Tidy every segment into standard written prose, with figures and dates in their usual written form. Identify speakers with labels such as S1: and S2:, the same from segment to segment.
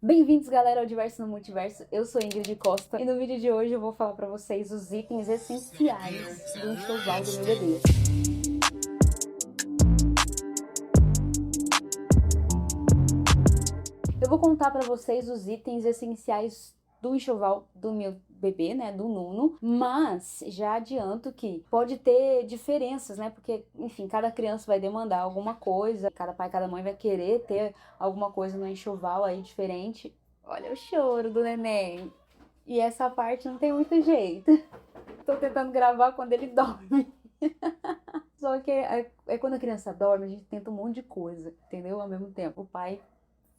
S1: Bem-vindos, galera, ao Diverso no Multiverso. Eu sou Ingrid Costa e no vídeo de hoje eu vou falar pra vocês os itens essenciais do enxoval do meu bebê. Eu vou contar pra vocês os itens essenciais do enxoval do meu bebê, né, do Nuno, mas já adianto que pode ter diferenças, né, porque, enfim, cada criança vai demandar alguma coisa, cada pai, cada mãe vai querer ter alguma coisa no enxoval aí diferente. Olha o choro do neném. E essa parte não tem muito jeito. Tô tentando gravar quando ele dorme. Só que é quando a criança dorme, a gente tenta um monte de coisa, entendeu? Ao mesmo tempo. O pai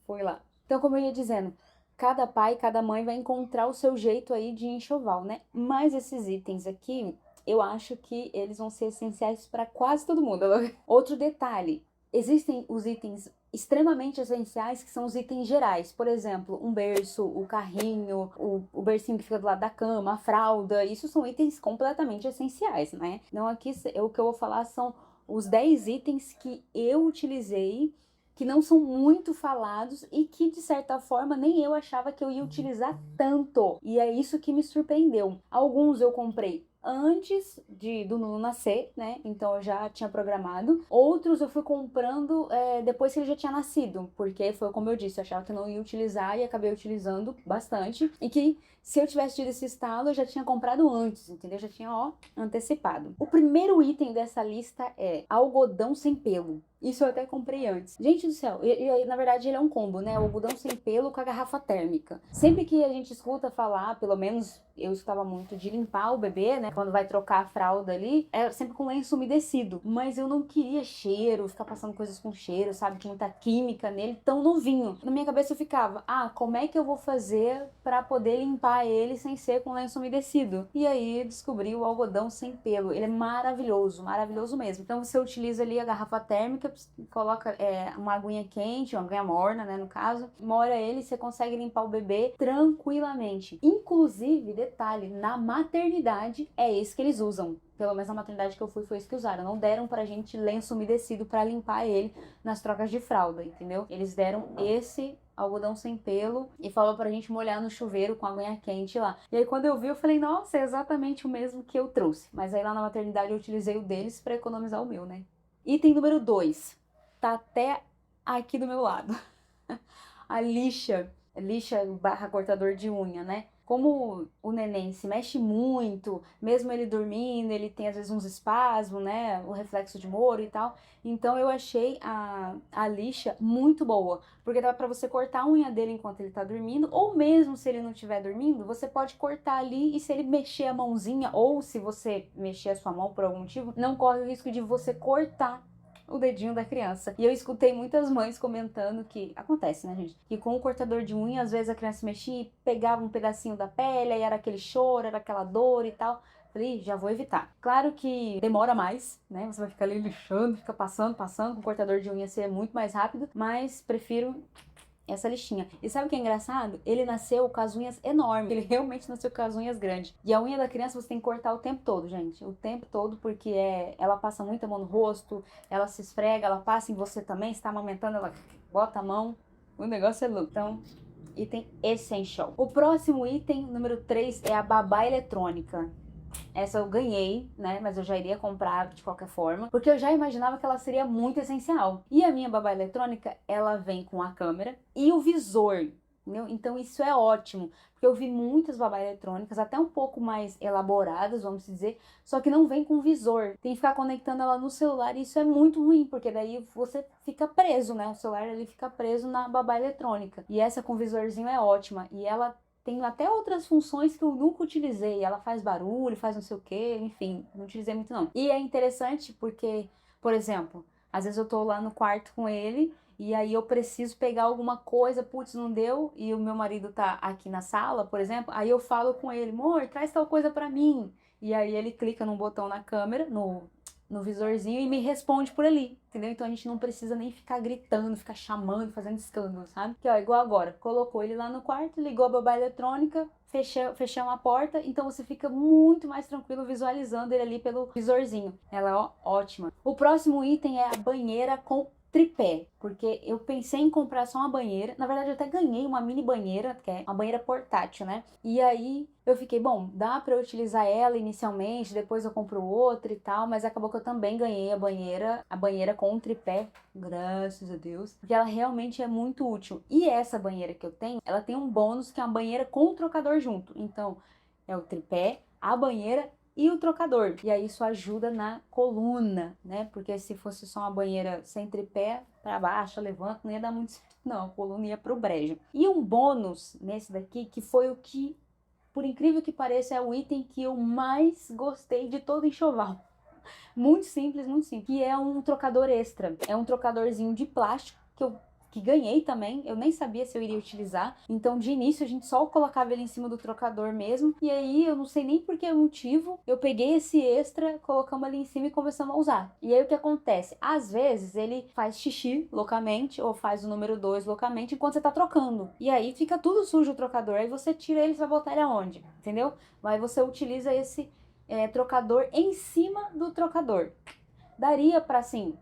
S1: foi lá. Então, como eu ia dizendo, cada pai, cada mãe vai encontrar o seu jeito aí de enxoval, né? Mas esses itens aqui, eu acho que eles vão ser essenciais para quase todo mundo. Outro detalhe, existem os itens extremamente essenciais, que são os itens gerais. Por exemplo, um berço, o carrinho, o bercinho que fica do lado da cama, a fralda. Isso são itens completamente essenciais, né? Então aqui o que eu vou falar são os 10 itens que eu utilizei, que não são muito falados e que, de certa forma, nem eu achava que eu ia utilizar tanto. E é isso que me surpreendeu. Alguns eu comprei antes do Nuno nascer, né? Então eu já tinha programado. Outros eu fui comprando depois que ele já tinha nascido, porque foi como eu disse, eu achava que eu não ia utilizar e acabei utilizando bastante. E que se eu tivesse tido esse estalo, eu já tinha comprado antes, entendeu? Eu já tinha, antecipado. O primeiro item dessa lista é algodão sem pelo. Isso eu até comprei antes. Gente do céu, na verdade ele é um combo, né? O algodão sem pelo com a garrafa térmica. Sempre que a gente escuta falar, pelo menos eu escutava muito, de limpar o bebê, né? Quando vai trocar a fralda ali, é sempre com lenço umedecido. Mas eu não queria cheiro, ficar passando coisas com cheiro, sabe? Com muita química nele, tão novinho. Na minha cabeça eu ficava, como é que eu vou fazer pra poder limpar ele sem ser com lenço umedecido? E aí descobri o algodão sem pelo. Ele é maravilhoso, maravilhoso mesmo. Então você utiliza ali a garrafa térmica, coloca uma aguinha quente, uma aguinha morna, né, no caso, molha ele e você consegue limpar o bebê tranquilamente. Inclusive, detalhe, na maternidade é esse que eles usam. Pelo menos na maternidade que eu fui, foi isso que usaram. Não deram pra gente lenço umedecido pra limpar ele nas trocas de fralda, entendeu? Eles deram esse algodão sem pelo e falou pra gente molhar no chuveiro com a aguinha quente lá. E aí quando eu vi, eu falei, nossa, é exatamente o mesmo que eu trouxe. Mas aí lá na maternidade eu utilizei o deles pra economizar o meu, né? Item número 2, tá até aqui do meu lado. A lixa barra cortador de unha, né? Como o neném se mexe muito, mesmo ele dormindo, ele tem às vezes uns espasmos, né? O reflexo de Moro e tal. Então eu achei a lixa muito boa, porque dá pra você cortar a unha dele enquanto ele tá dormindo, ou mesmo se ele não estiver dormindo, você pode cortar ali e se ele mexer a mãozinha, ou se você mexer a sua mão por algum motivo, não corre o risco de você cortar o dedinho da criança. E eu escutei muitas mães comentando que acontece, né, gente? Que com o cortador de unha, às vezes a criança mexia e pegava um pedacinho da pele, aí era aquele choro, era aquela dor e tal. Falei, já vou evitar. Claro que demora mais, né? Você vai ficar ali lixando, fica passando. Com o cortador de unha ser muito mais rápido, mas prefiro essa listinha. E sabe o que é engraçado? Ele nasceu com as unhas enormes. Ele realmente nasceu com as unhas grandes. E a unha da criança você tem que cortar o tempo todo, gente. O tempo todo, porque ela passa muita mão no rosto, ela se esfrega, ela passa em você também. Você tá amamentando, ela bota a mão. O negócio é louco. Então, item essential. O próximo item, número 3, é a babá eletrônica. Essa eu ganhei, né? Mas eu já iria comprar de qualquer forma, porque eu já imaginava que ela seria muito essencial. E a minha babá eletrônica, ela vem com a câmera e o visor, entendeu? Então isso é ótimo, porque eu vi muitas babás eletrônicas, até um pouco mais elaboradas, vamos dizer, só que não vem com visor. Tem que ficar conectando ela no celular e isso é muito ruim, porque daí você fica preso, né? O celular ele fica preso na babá eletrônica. E essa com visorzinho é ótima. E ela tem até outras funções que eu nunca utilizei. Ela faz barulho, faz não sei o que, enfim, não utilizei muito não. E é interessante porque, por exemplo, às vezes eu tô lá no quarto com ele e aí eu preciso pegar alguma coisa, putz, não deu, e o meu marido tá aqui na sala, por exemplo, aí eu falo com ele, amor, traz tal coisa pra mim. E aí ele clica num botão na câmera, no visorzinho e me responde por ali, entendeu? Então a gente não precisa nem ficar gritando, ficar chamando, fazendo escândalo, sabe? Que ó, igual agora, colocou ele lá no quarto, ligou a babá eletrônica, fechamos a porta, então você fica muito mais tranquilo visualizando ele ali pelo visorzinho. Ela é ótima. O próximo item é a banheira com tripé, porque eu pensei em comprar só uma banheira. Na verdade, eu até ganhei uma mini banheira, que é uma banheira portátil, né? E aí eu fiquei, bom, dá pra eu utilizar ela inicialmente, depois eu compro outra e tal, mas acabou que eu também ganhei a banheira com um tripé, graças a Deus, porque ela realmente é muito útil. E essa banheira que eu tenho, ela tem um bônus que é uma banheira com o trocador junto. Então, é o tripé, a banheira e o trocador. E aí isso ajuda na coluna, né? Porque se fosse só uma banheira sem tripé, para baixo, levanta, não ia dar muito certo, não. A coluna ia pro brejo. E um bônus nesse daqui, que foi o que, por incrível que pareça, é o item que eu mais gostei de todo o enxoval. Muito simples, que é um trocador extra. É um trocadorzinho de plástico que ganhei também, eu nem sabia se eu iria utilizar, então de início a gente só colocava ele em cima do trocador mesmo, e aí eu não sei nem por que motivo, eu peguei esse extra, colocamos ali em cima e começamos a usar. E aí o que acontece? Às vezes ele faz xixi loucamente, ou faz o número 2 loucamente, enquanto você tá trocando, e aí fica tudo sujo o trocador, aí você tira ele e vai botar ele aonde? Entendeu? Aí você utiliza esse trocador em cima do trocador. Daria pra assim,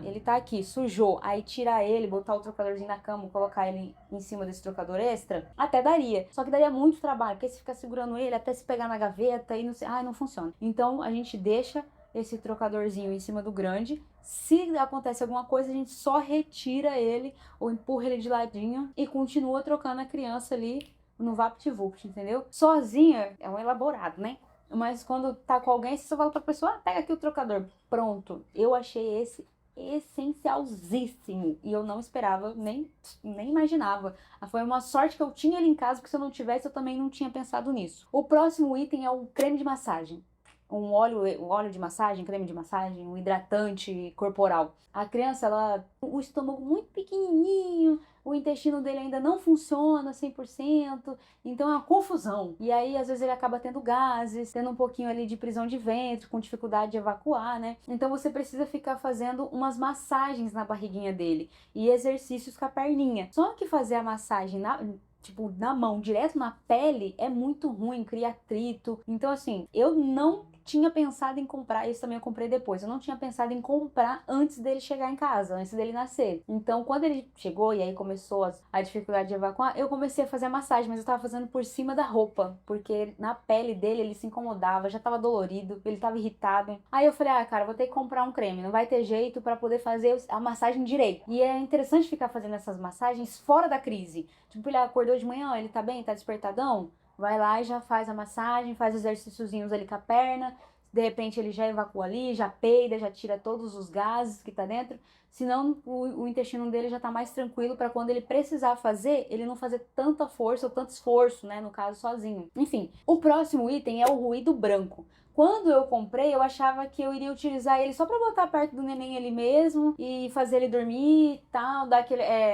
S1: ele tá aqui, sujou, aí tirar ele, botar o trocadorzinho na cama, colocar ele em cima desse trocador extra? Até daria. Só que daria muito trabalho, porque você fica segurando ele até se pegar na gaveta e não sei, não funciona. Então a gente deixa esse trocadorzinho em cima do grande. Se acontece alguma coisa, a gente só retira ele ou empurra ele de ladinho e continua trocando a criança ali no VaptVupt, entendeu? Sozinha é um elaborado, né? Mas quando tá com alguém, você só fala pra pessoa, pega aqui o trocador. Pronto. Eu achei esse essencialzíssimo. E eu não esperava, nem imaginava. Foi uma sorte que eu tinha ele em casa, porque se eu não tivesse, eu também não tinha pensado nisso. O próximo item é o creme de massagem. Um óleo de massagem, creme de massagem, um hidratante corporal. A criança, o estômago muito pequenininho, o intestino dele ainda não funciona 100%, então é uma confusão. E aí, às vezes, ele acaba tendo gases, tendo um pouquinho ali de prisão de ventre, com dificuldade de evacuar, né? Então você precisa ficar fazendo umas massagens na barriguinha dele e exercícios com a perninha. Só que fazer a massagem na mão, direto na pele, é muito ruim, cria atrito. Então, assim, eu não tinha pensado em comprar, isso também eu comprei depois, eu não tinha pensado em comprar antes dele chegar em casa, antes dele nascer. Então, quando ele chegou e aí começou a dificuldade de evacuar, eu comecei a fazer a massagem, mas eu tava fazendo por cima da roupa, porque na pele dele ele se incomodava, já tava dolorido, ele tava irritado. Aí eu falei, cara, vou ter que comprar um creme, não vai ter jeito pra poder fazer a massagem direito. E é interessante ficar fazendo essas massagens fora da crise. Tipo, ele acordou de manhã, ele tá bem, tá despertadão? Vai lá e já faz a massagem, faz exercíciozinhos ali com a perna. De repente ele já evacua ali, já peida, já tira todos os gases que tá dentro. Senão o intestino dele já tá mais tranquilo para quando ele precisar fazer, ele não fazer tanta força ou tanto esforço, né? No caso, sozinho. Enfim, o próximo item é o ruído branco. Quando eu comprei, eu achava que eu iria utilizar ele só pra botar perto do neném ali mesmo e fazer ele dormir e tal, dar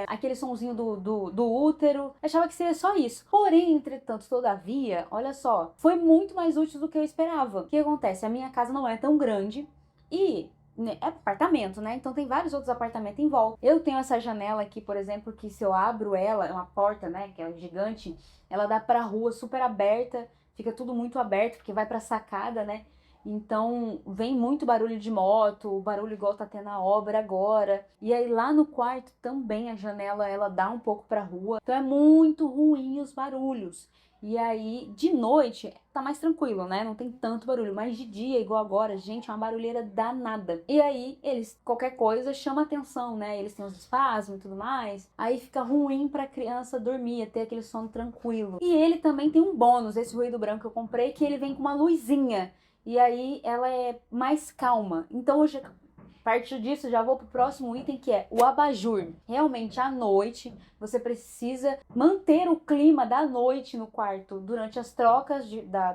S1: aquele sonzinho do útero. Eu achava que seria só isso. Porém, entretanto, todavia, olha só, foi muito mais útil do que eu esperava. O que acontece? A minha casa não é tão grande e é apartamento, né? Então tem vários outros apartamentos em volta. Eu tenho essa janela aqui, por exemplo, que se eu abro ela, é uma porta, né, que é gigante, ela dá pra rua super aberta. Fica tudo muito aberto, porque vai pra sacada, né? Então, vem muito barulho de moto, barulho igual tá tendo a obra agora. E aí, lá no quarto também, a janela, ela dá um pouco pra rua. Então, é muito ruim os barulhos. E aí, de noite, tá mais tranquilo, né? Não tem tanto barulho. Mas de dia, igual agora, gente, é uma barulheira danada. E aí, qualquer coisa chama atenção, né? Eles têm os espasmos e tudo mais. Aí fica ruim pra criança dormir, ter aquele sono tranquilo. E ele também tem um bônus, esse ruído branco que eu comprei, que ele vem com uma luzinha. E aí, ela é mais calma. Então, hoje, a partir disso, já vou pro próximo item, que é o abajur. Realmente, à noite, você precisa manter o clima da noite no quarto durante as trocas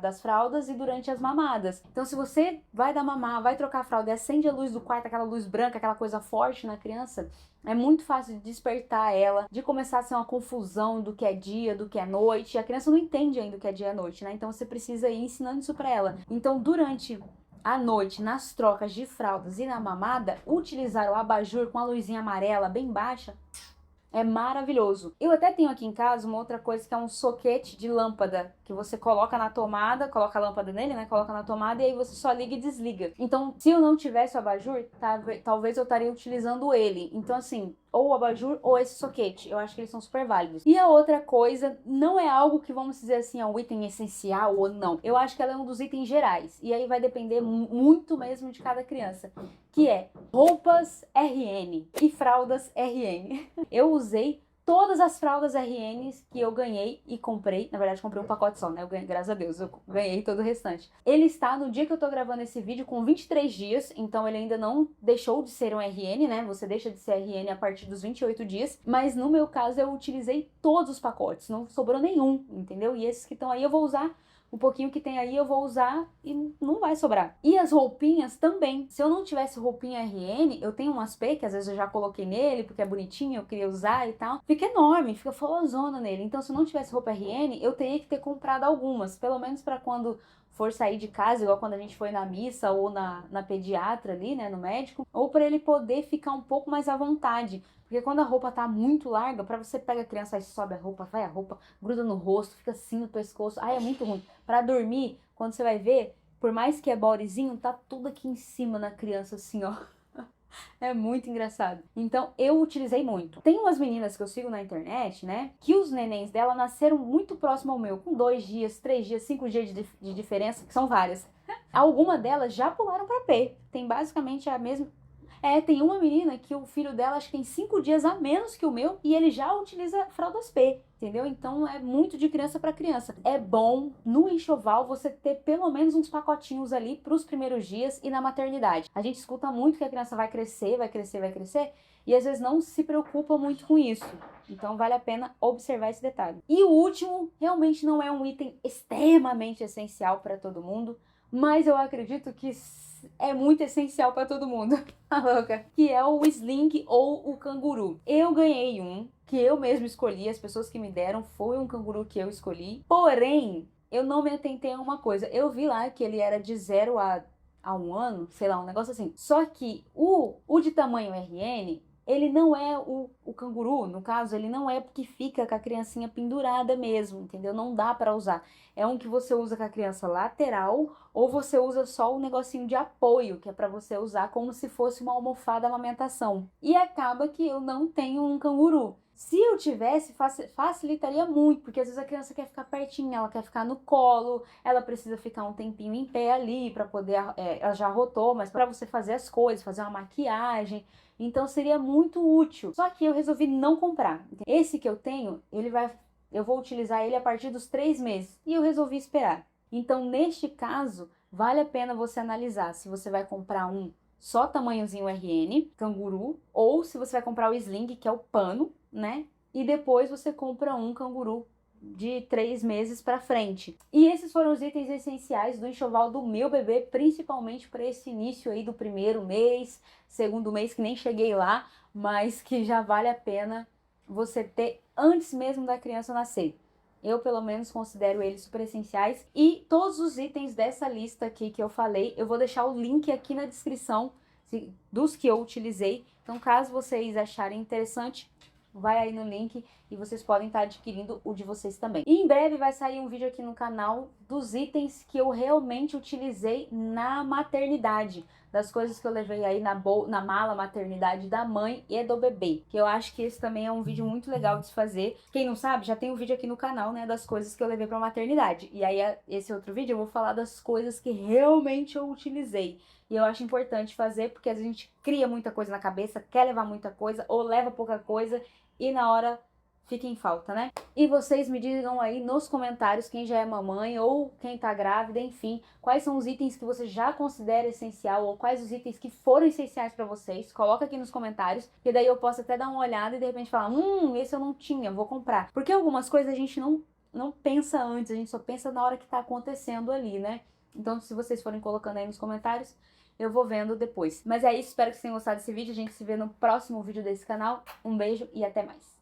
S1: das fraldas e durante as mamadas. Então, se você vai dar mamar, vai trocar a fralda e acende a luz do quarto, aquela luz branca, aquela coisa forte na criança, é muito fácil de despertar ela, de começar a ser uma confusão do que é dia, do que é noite. A criança não entende ainda o que é dia e noite, né? Então, você precisa ir ensinando isso pra ela. Então, durante à noite, nas trocas de fraldas e na mamada, utilizar o abajur com a luzinha amarela bem baixa É maravilhoso. Eu até tenho aqui em casa uma outra coisa que é um soquete de lâmpada, que você coloca na tomada, coloca a lâmpada nele, né? Coloca na tomada e aí você só liga e desliga. Então, se eu não tivesse o abajur, talvez eu estaria utilizando ele. Então, assim, ou o abajur ou esse soquete. Eu acho que eles são super válidos. E a outra coisa, não é algo que vamos dizer assim, é um item essencial ou não. Eu acho que ela é um dos itens gerais. E aí vai depender muito mesmo de cada criança. Que é roupas RN e fraldas RN. Eu usei todas as fraldas RNs que eu ganhei e comprei. Na verdade, comprei um pacote só, né? Eu ganhei, graças a Deus, eu ganhei todo o restante. Ele está, no dia que eu tô gravando esse vídeo, com 23 dias. Então, ele ainda não deixou de ser um RN, né? Você deixa de ser RN a partir dos 28 dias. Mas, no meu caso, eu utilizei todos os pacotes. Não sobrou nenhum, entendeu? E esses que estão aí, eu vou usar. O pouquinho que tem aí eu vou usar e não vai sobrar. E as roupinhas também. Se eu não tivesse roupinha RN, eu tenho umas P que às vezes eu já coloquei nele porque é bonitinho, eu queria usar e tal. Fica enorme, fica folosona nele. Então se eu não tivesse roupa RN, eu teria que ter comprado algumas. Pelo menos para quando for sair de casa, igual quando a gente foi na missa ou na pediatra ali, né, no médico. Ou para ele poder ficar um pouco mais à vontade. Porque quando a roupa tá muito larga, pra você pega a criança e sobe a roupa, vai a roupa, gruda no rosto, fica assim no pescoço. Ai, é muito ruim. Pra dormir, quando você vai ver, por mais que é bodyzinho, tá tudo aqui em cima na criança, assim, ó. É muito engraçado. Então, eu utilizei muito. Tem umas meninas que eu sigo na internet, né? Que os nenéns dela nasceram muito próximo ao meu. Com 2 dias, 3 dias, 5 dias de diferença, que são várias. Algumas delas já pularam pra P. Tem basicamente a mesma... tem uma menina que o filho dela acho que tem 5 dias a menos que o meu e ele já utiliza fraldas P, entendeu? Então é muito de criança para criança. É bom no enxoval você ter pelo menos uns pacotinhos ali para os primeiros dias e na maternidade. A gente escuta muito que a criança vai crescer, vai crescer, vai crescer e às vezes não se preocupa muito com isso. Então vale a pena observar esse detalhe. E o último realmente não é um item extremamente essencial para todo mundo, mas eu acredito que é muito essencial para todo mundo. A louca. Que é o sling ou o canguru. Eu ganhei um que eu mesmo escolhi, as pessoas que me deram foi um canguru que eu escolhi. Porém, eu não me atentei a uma coisa. Eu vi lá que ele era de 0 a 1 ano, sei lá, um negócio assim. Só que o de tamanho RN, ele não é o canguru, no caso, ele não é porque fica com a criancinha pendurada mesmo, entendeu? Não dá para usar. É um que você usa com a criança lateral ou você usa só o negocinho de apoio, que é para você usar como se fosse uma almofada amamentação. E acaba que eu não tenho um canguru. Se eu tivesse, facilitaria muito, porque às vezes a criança quer ficar pertinho, ela quer ficar no colo, ela precisa ficar um tempinho em pé ali para poder, ela já arrotou, mas para você fazer as coisas, fazer uma maquiagem, então seria muito útil. Só que eu resolvi não comprar. Esse que eu tenho, eu vou utilizar ele a partir dos 3 meses e eu resolvi esperar. Então, neste caso, vale a pena você analisar se você vai comprar um só tamanhozinho RN, canguru, ou se você vai comprar o sling, que é o pano, né? E depois você compra um canguru de 3 meses para frente. E esses foram os itens essenciais do enxoval do meu bebê, principalmente para esse início aí do primeiro mês, segundo mês, que nem cheguei lá, mas que já vale a pena você ter antes mesmo da criança nascer. Eu, pelo menos, considero eles super essenciais. E todos os itens dessa lista aqui que eu falei, eu vou deixar o link aqui na descrição dos que eu utilizei. Então, caso vocês acharem interessante, vai aí no link e vocês podem estar adquirindo o de vocês também. E em breve vai sair um vídeo aqui no canal dos itens que eu realmente utilizei na maternidade, das coisas que eu levei aí na mala maternidade da mãe e do bebê, que eu acho que esse também é um vídeo muito legal de se fazer. Quem não sabe, já tem um vídeo aqui no canal, né, das coisas que eu levei pra maternidade. E aí, esse outro vídeo eu vou falar das coisas que realmente eu utilizei. E eu acho importante fazer, porque a gente cria muita coisa na cabeça, quer levar muita coisa, ou leva pouca coisa, e na hora fica em falta, né? E vocês me digam aí nos comentários quem já é mamãe ou quem tá grávida, enfim, quais são os itens que você já considera essencial ou quais os itens que foram essenciais pra vocês. Coloca aqui nos comentários, que daí eu posso até dar uma olhada e de repente falar, esse eu não tinha, vou comprar. Porque algumas coisas a gente não pensa antes, a gente só pensa na hora que tá acontecendo ali, né? Então, se vocês forem colocando aí nos comentários, eu vou vendo depois. Mas é isso, espero que vocês tenham gostado desse vídeo. A gente se vê no próximo vídeo desse canal. Um beijo e até mais.